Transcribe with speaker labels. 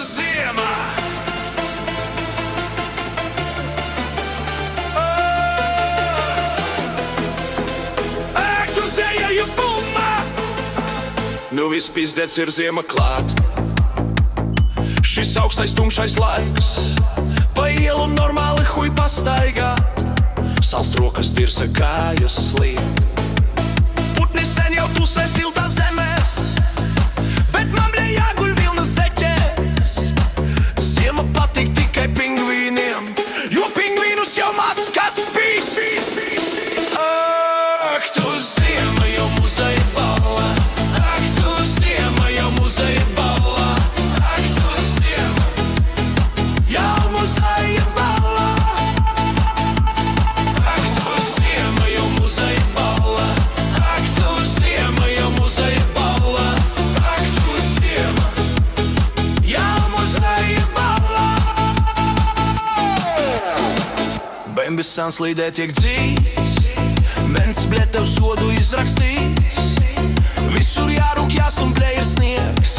Speaker 1: ziema! Ak, tu zēju pulma! Nu viss pizdēts ir ziema klāt. Šis augstais tumšais laiks, pa ielu normāli huj pastaigā. Salst rokas dirsa kājas slīd. Putni sen jau tusē siltā zemēs, bet man bļa jāguļ vilnas zeķēs. Ziema patīk tikai pingvīniem, jo pingvīnus jau maz kas bijis. Ak, tu ziema jau muzeja ballā. Ak, tu ziema jau muzeja ballā. Ak, tu ziema jau muzeja ballā. Ak, tu ziema jau muzeja ballā. Ak, tu ziema jau muzeja ballā. Ak, tu ziema jau muzeja ballā. Bembis sans līdē tiek dzīts, mens bļet tev sodu izrakstīs. Visur jārūk jāstum, bļē ir sniegs,